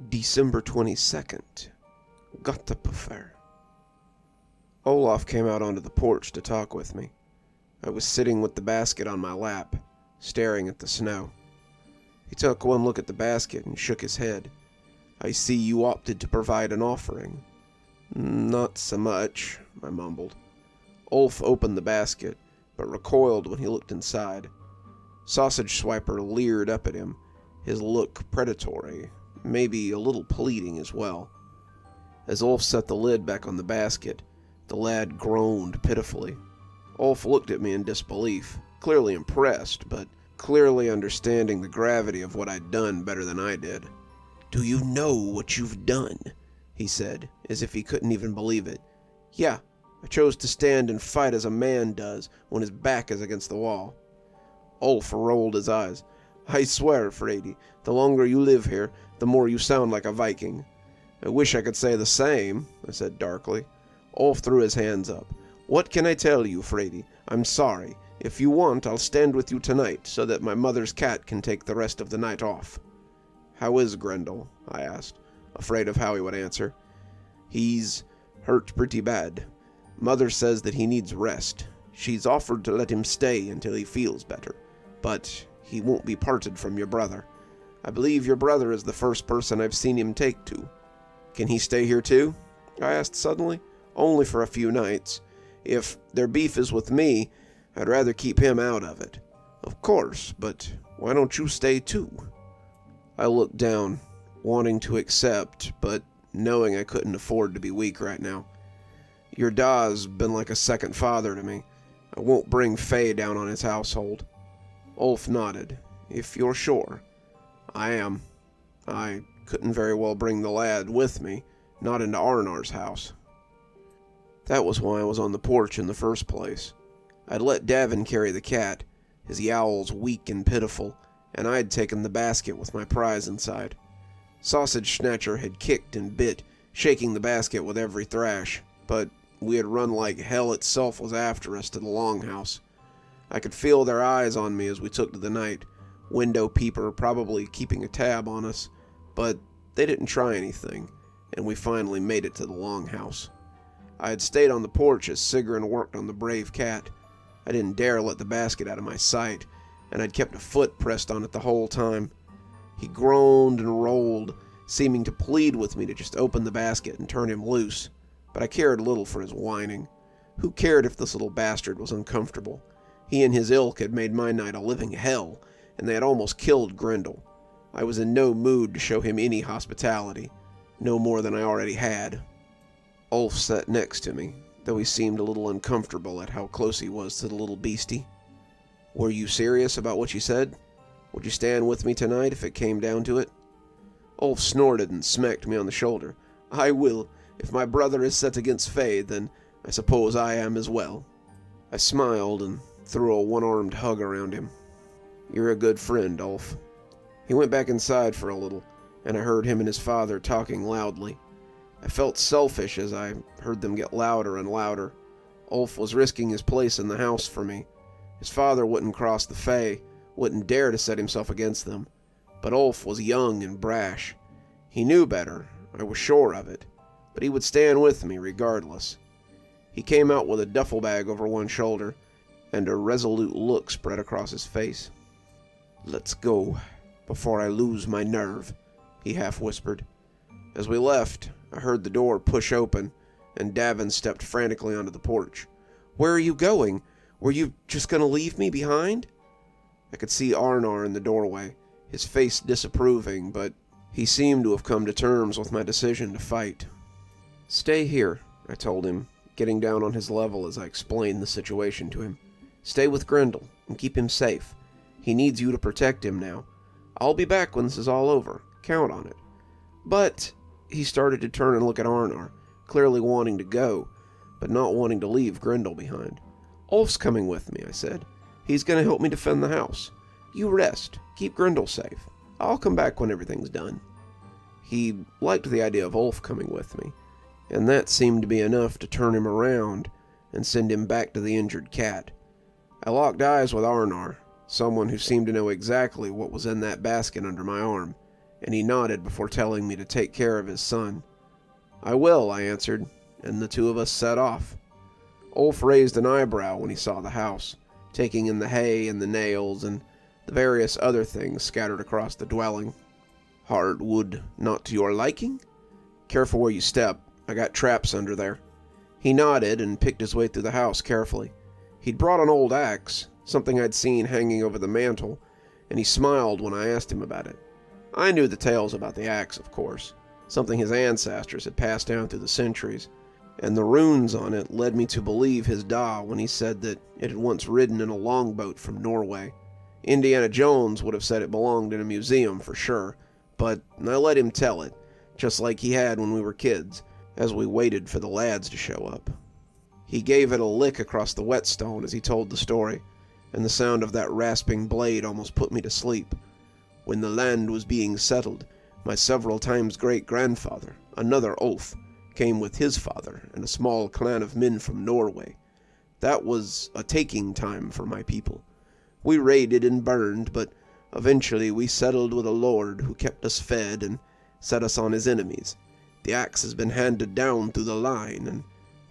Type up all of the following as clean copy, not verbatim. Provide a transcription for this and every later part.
December 22nd. Gottepuffer. Olaf came out onto the porch to talk with me. I was sitting with the basket on my lap, staring at the snow. He took one look at the basket and shook his head. "I see you opted to provide an offering." "Not so much," I mumbled. Ulf opened the basket, but recoiled when he looked inside. Sausage Swiper leered up at him, his look predatory, maybe a little pleading as well. As Ulf set the lid back on the basket, the lad groaned pitifully. Ulf looked at me in disbelief, clearly impressed, but clearly understanding the gravity of what I'd done better than I did. "Do you know what you've done?" he said, as if he couldn't even believe it. "Yeah, I chose to stand and fight as a man does when his back is against the wall." Ulf rolled his eyes. "I swear, Frady, the longer you live here, the more you sound like a Viking." "I wish I could say the same," I said darkly. Ulf threw his hands up. "What can I tell you, Frady? I'm sorry. If you want, I'll stand with you tonight, so that my mother's cat can take the rest of the night off." "How is Grendel?" I asked, afraid of how he would answer. "He's hurt pretty bad. Mother says that he needs rest. She's offered to let him stay until he feels better, but he won't be parted from your brother. I believe your brother is the first person I've seen him take to." "Can he stay here too?" I asked suddenly. "Only for a few nights. If their beef is with me, I'd rather keep him out of it." "Of course, but why don't you stay too?" I looked down, wanting to accept, but knowing I couldn't afford to be weak right now. "Your Da's been like a second father to me. I won't bring Faye down on his household." Ulf nodded. "If you're sure." "I am. I couldn't very well bring the lad with me, not into Arnar's house." That was why I was on the porch in the first place. I'd let Davin carry the cat, his yowls weak and pitiful, and I'd taken the basket with my prize inside. Sausage Snatcher had kicked and bit, shaking the basket with every thrash, but we had run like hell itself was after us to the longhouse. I could feel their eyes on me as we took to the night, window peeper probably keeping a tab on us, but they didn't try anything, and we finally made it to the longhouse. I had stayed on the porch as Sigrun worked on the brave cat. I didn't dare let the basket out of my sight, and I'd kept a foot pressed on it the whole time. He groaned and rolled, seeming to plead with me to just open the basket and turn him loose, but I cared little for his whining. Who cared if this little bastard was uncomfortable? He and his ilk had made my night a living hell, and they had almost killed Grendel. I was in no mood to show him any hospitality, no more than I already had. Ulf sat next to me, though he seemed a little uncomfortable at how close he was to the little beastie. "Were you serious about what you said? Would you stand with me tonight if it came down to it?" Ulf snorted and smacked me on the shoulder. "I will. If my brother is set against Faye, then I suppose I am as well." I smiled and threw a one-armed hug around him. "You're a good friend, Ulf." He went back inside for a little, and I heard him and his father talking loudly. I felt selfish as I heard them get louder and louder. Ulf was risking his place in the house for me. His father wouldn't cross the Fae, wouldn't dare to set himself against them. But Ulf was young and brash. He knew better, I was sure of it, but he would stand with me regardless. He came out with a duffel bag over one shoulder, and a resolute look spread across his face. "Let's go, before I lose my nerve," he half whispered. As we left, I heard the door push open, and Davin stepped frantically onto the porch. "Where are you going? Were you just going to leave me behind?" I could see Arnar in the doorway, his face disapproving, but he seemed to have come to terms with my decision to fight. "Stay here," I told him, getting down on his level as I explained the situation to him. "Stay with Grendel and keep him safe. He needs you to protect him now. I'll be back when this is all over. Count on it." "But—" he started to turn and look at Arnar, clearly wanting to go, but not wanting to leave Grendel behind. "Ulf's coming with me," I said. "He's going to help me defend the house. You rest. Keep Grendel safe. I'll come back when everything's done." He liked the idea of Ulf coming with me, and that seemed to be enough to turn him around and send him back to the injured cat. I locked eyes with Arnar, someone who seemed to know exactly what was in that basket under my arm, and he nodded before telling me to take care of his son. "I will," I answered, and the two of us set off. Ulf raised an eyebrow when he saw the house, taking in the hay and the nails and the various other things scattered across the dwelling. "Hard wood not to your liking? Careful where you step. I got traps under there." He nodded and picked his way through the house carefully. He'd brought an old axe, something I'd seen hanging over the mantel, and he smiled when I asked him about it. I knew the tales about the axe, of course, something his ancestors had passed down through the centuries, and the runes on it led me to believe his da when he said that it had once ridden in a longboat from Norway. Indiana Jones would have said it belonged in a museum for sure, but I let him tell it, just like he had when we were kids, as we waited for the lads to show up. He gave it a lick across the whetstone as he told the story, and the sound of that rasping blade almost put me to sleep. When the land was being settled, my several times great-grandfather, another Ulf, came with his father and a small clan of men from Norway. That was a taking time for my people. We raided and burned, but eventually we settled with a lord who kept us fed and set us on his enemies. The axe has been handed down through the line, and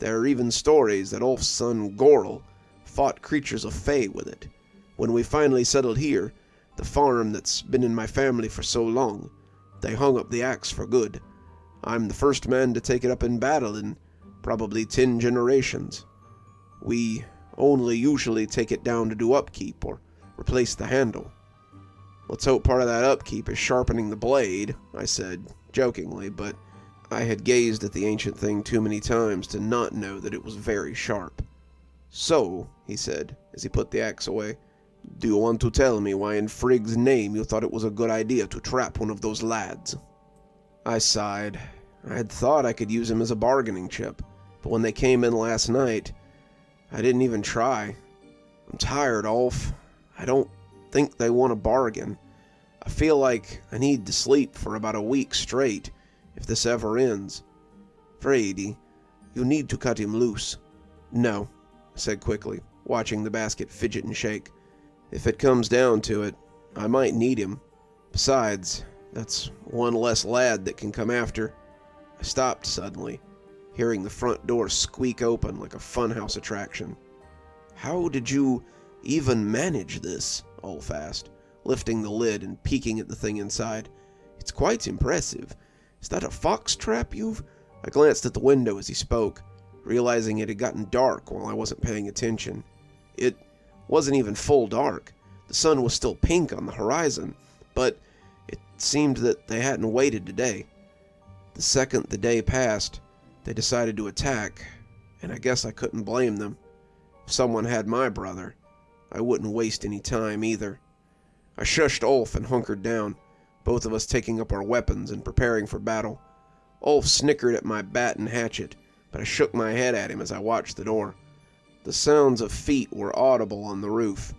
there are even stories that Ulf's son Gorl fought creatures of Fae with it. When we finally settled here, the farm that's been in my family for so long, they hung up the axe for good. I'm the first man to take it up in battle in probably 10 generations. We only usually take it down to do upkeep or replace the handle. Let's hope part of that upkeep is sharpening the blade, I said, jokingly, but I had gazed at the ancient thing too many times to not know that it was very sharp. "So," he said, as he put the axe away, "do you want to tell me why in Frigg's name you thought it was a good idea to trap one of those lads?" I sighed. I had thought I could use him as a bargaining chip, but when they came in last night, I didn't even try. I'm tired, Ulf. I don't think they want to bargain. I feel like I need to sleep for about a week straight, if this ever ends. Frady, you need to cut him loose. "No," I said quickly, watching the basket fidget and shake. "If it comes down to it, I might need him. Besides, that's one less lad that can come after." I stopped suddenly, hearing the front door squeak open like a funhouse attraction. "How did you even manage this?" Ulf asked, lifting the lid and peeking at the thing inside. "It's quite impressive. Is that a fox trap you've—" I glanced at the window as he spoke, realizing it had gotten dark while I wasn't paying attention. It wasn't even full dark. The sun was still pink on the horizon, but it seemed that they hadn't waited today. The second the day passed, they decided to attack, and I guess I couldn't blame them. If someone had my brother, I wouldn't waste any time either. I shushed Ulf and hunkered down, both of us taking up our weapons and preparing for battle. Ulf snickered at my bat and hatchet, but I shook my head at him as I watched the door. The sounds of feet were audible on the roof.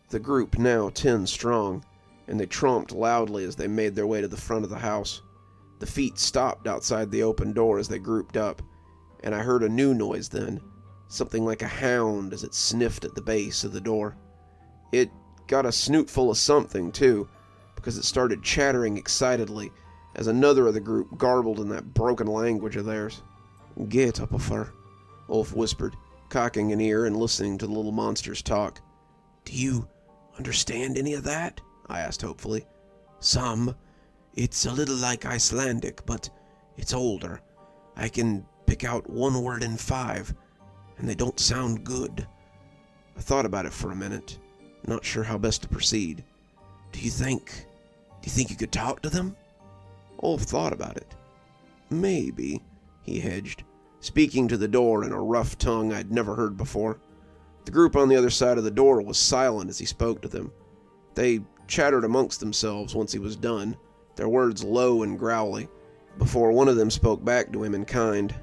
The group now 10 strong, and they tromped loudly as they made their way to the front of the house. The feet stopped outside the open door as they grouped up, and I heard a new noise then, something like a hound as it sniffed at the base of the door. It got a snootful of something, too, because it started chattering excitedly as another of the group garbled in that broken language of theirs. "Get up, Uffer," Ulf whispered, cocking an ear and listening to the little monsters talk. "Do you understand any of that?" I asked hopefully. "Some. It's a little like Icelandic, but it's older. I can pick out one word in 5, and they don't sound good." I thought about it for a minute, not sure how best to proceed. Do you think you could talk to them?" Ulf thought about it. "Maybe," he hedged, speaking to the door in a rough tongue I'd never heard before. The group on the other side of the door was silent as he spoke to them. They chattered amongst themselves once he was done, their words low and growly, before one of them spoke back to him in kind.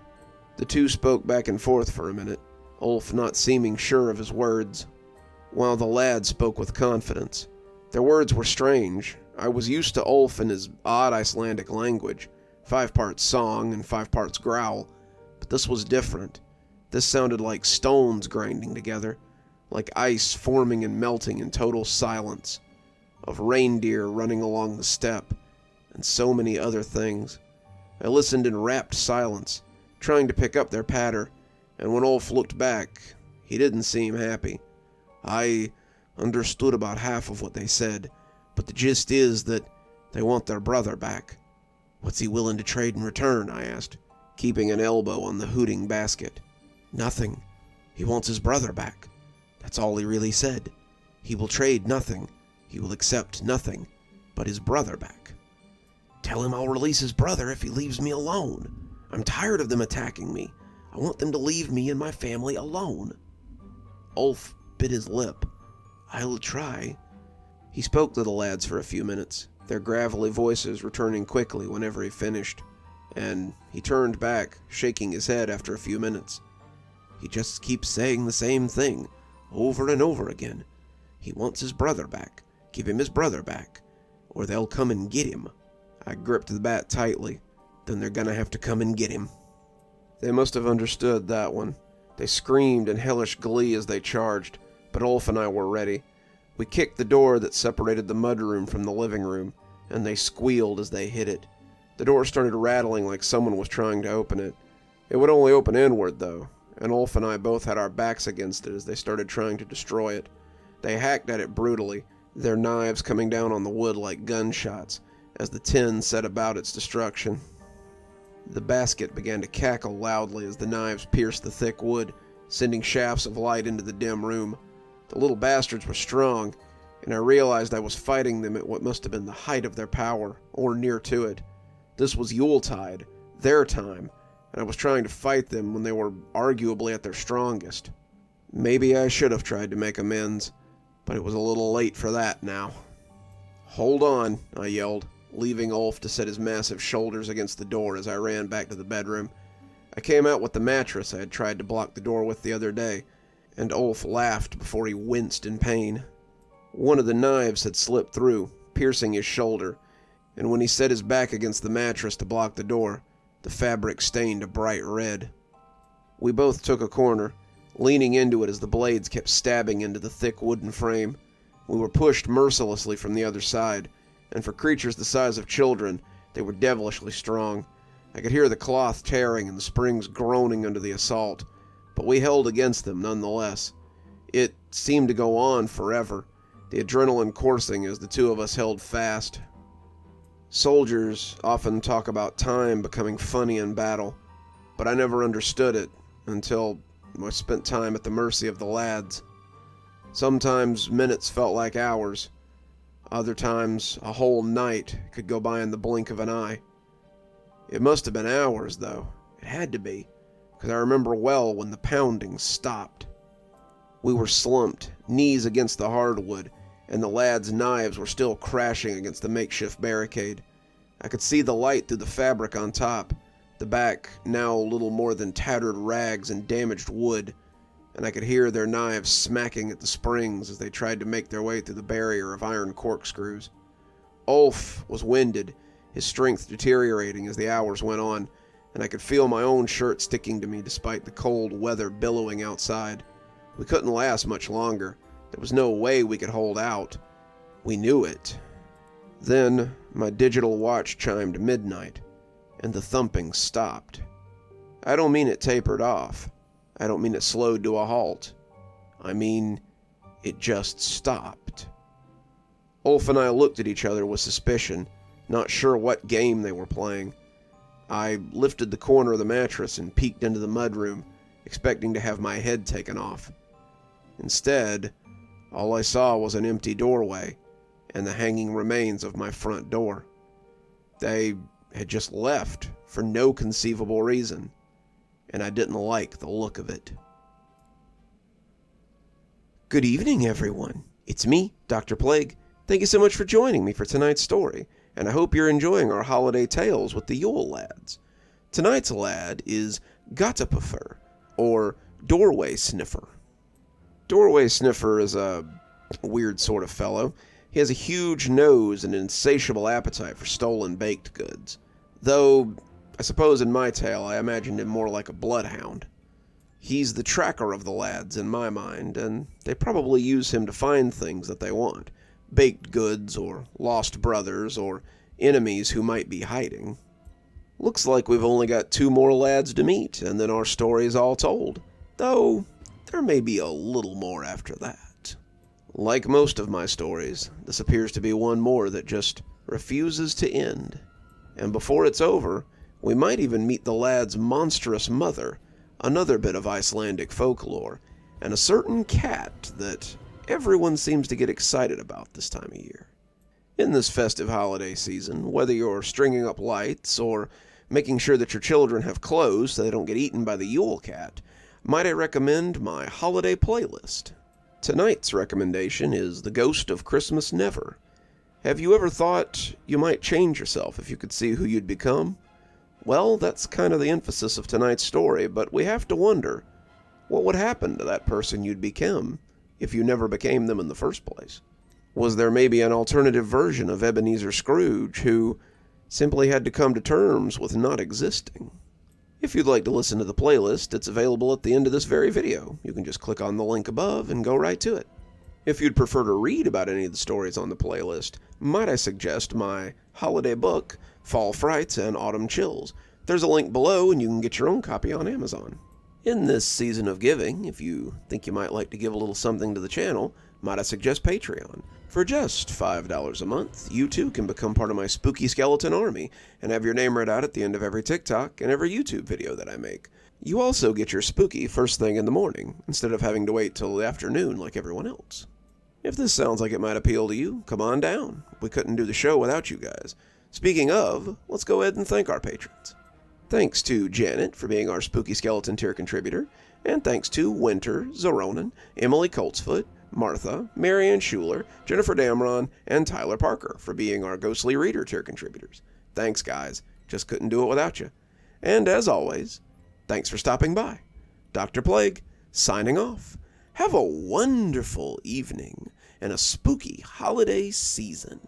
The two spoke back and forth for a minute, Ulf not seeming sure of his words, while the lad spoke with confidence. Their words were strange. I was used to Ulf and his odd Icelandic language, 5 parts song and 5 parts growl, but this was different. This sounded like stones grinding together, like ice forming and melting in total silence, of reindeer running along the steppe, and so many other things. I listened in rapt silence, trying to pick up their patter, and when Ulf looked back, he didn't seem happy. I understood about half of what they said, but the gist is that they want their brother back. What's he willing to trade in return? I asked, keeping an elbow on the hooting basket. Nothing. He wants his brother back. That's all he really said. He will trade nothing. He will accept nothing but his brother back. Tell him I'll release his brother if he leaves me alone. I'm tired of them attacking me. I want them to leave me and my family alone. Ulf bit his lip. I'll try. He spoke to the lads for a few minutes, their gravelly voices returning quickly whenever he finished, and he turned back, shaking his head after a few minutes. He just keeps saying the same thing, over and over again. He wants his brother back. Give him his brother back, or they'll come and get him. I gripped the bat tightly. Then they're gonna have to come and get him. They must have understood that one. They screamed in hellish glee as they charged, but Ulf and I were ready. We kicked the door that separated the mudroom from the living room, and they squealed as they hit it. The door started rattling like someone was trying to open it. It would only open inward, though, and Ulf and I both had our backs against it as they started trying to destroy it. They hacked at it brutally, their knives coming down on the wood like gunshots, as the tin set about its destruction. The basket began to cackle loudly as the knives pierced the thick wood, sending shafts of light into the dim room. The little bastards were strong, and I realized I was fighting them at what must have been the height of their power, or near to it. This was Yuletide, their time, and I was trying to fight them when they were arguably at their strongest. Maybe I should have tried to make amends, but it was a little late for that now. Hold on, I yelled, leaving Ulf to set his massive shoulders against the door as I ran back to the bedroom. I came out with the mattress I had tried to block the door with the other day, and Ulf laughed before he winced in pain. One of the knives had slipped through, piercing his shoulder, and when he set his back against the mattress to block the door, the fabric stained a bright red. We both took a corner, leaning into it as the blades kept stabbing into the thick wooden frame. We were pushed mercilessly from the other side, and for creatures the size of children, they were devilishly strong. I could hear the cloth tearing and the springs groaning under the assault, but we held against them nonetheless. It seemed to go on forever, the adrenaline coursing as the two of us held fast. Soldiers often talk about time becoming funny in battle, but I never understood it until I spent time at the mercy of the lads. Sometimes minutes felt like hours. Other times, a whole night could go by in the blink of an eye. It must have been hours, though. It had to be, because I remember well when the pounding stopped. We were slumped, knees against the hardwood, and the lads' knives were still crashing against the makeshift barricade. I could see the light through the fabric on top, the back now little more than tattered rags and damaged wood, and I could hear their knives smacking at the springs as they tried to make their way through the barrier of iron corkscrews. Ulf was winded, his strength deteriorating as the hours went on, and I could feel my own shirt sticking to me despite the cold weather billowing outside. We couldn't last much longer. There was no way we could hold out. We knew it. Then my digital watch chimed midnight, and the thumping stopped. I don't mean it tapered off. I don't mean it slowed to a halt. I mean, it just stopped. Ulf and I looked at each other with suspicion, not sure what game they were playing. I lifted the corner of the mattress and peeked into the mudroom, expecting to have my head taken off. Instead, all I saw was an empty doorway and the hanging remains of my front door. They had just left for no conceivable reason, and I didn't like the look of it. Good evening, everyone. It's me, Dr. Plague. Thank you so much for joining me for tonight's story, and I hope you're enjoying our holiday tales with the Yule lads. Tonight's lad is Gottapuffer, or Doorway Sniffer. Doorway Sniffer is a weird sort of fellow. He has a huge nose and an insatiable appetite for stolen baked goods, though I suppose in my tale I imagined him more like a bloodhound. He's the tracker of the lads in my mind, and they probably use him to find things that they want. Baked goods, or lost brothers, or enemies who might be hiding. Looks like we've only got 2 more lads to meet, and then our story's all told. Though, there may be a little more after that. Like most of my stories, this appears to be one more that just refuses to end. And before it's over, we might even meet the lad's monstrous mother, another bit of Icelandic folklore, and a certain cat that everyone seems to get excited about this time of year. In this festive holiday season, whether you're stringing up lights or making sure that your children have clothes so they don't get eaten by the Yule cat, might I recommend my holiday playlist. Tonight's recommendation is The Ghost of Christmas Never. Have you ever thought you might change yourself if you could see who you'd become? Well, that's kind of the emphasis of tonight's story, but we have to wonder, what would happen to that person you'd become if you never became them in the first place? Was there maybe an alternative version of Ebenezer Scrooge who simply had to come to terms with not existing? If you'd like to listen to the playlist, it's available at the end of this very video. You can just click on the link above and go right to it. If you'd prefer to read about any of the stories on the playlist, might I suggest my holiday book, Fall Frights and Autumn Chills. There's a link below and you can get your own copy on Amazon. In this season of giving, if you think you might like to give a little something to the channel, might I suggest Patreon. For just $5 a month, you too can become part of my spooky skeleton army and have your name read out at the end of every TikTok and every YouTube video that I make. You also get your spooky first thing in the morning, instead of having to wait till the afternoon like everyone else. If this sounds like it might appeal to you, come on down. We couldn't do the show without you guys. Speaking of, let's go ahead and thank our patrons. Thanks to Janet for being our Spooky Skeleton tier contributor, and thanks to Winter, Xaronan, Emily Coltsfoot, Martha, Marianne Schuler, Jennifer Damron, and Tyler Parker for being our Ghostly Reader tier contributors. Thanks, guys. Just couldn't do it without you. And as always, thanks for stopping by. Dr. Plague, signing off. Have a wonderful evening and a spooky holiday season.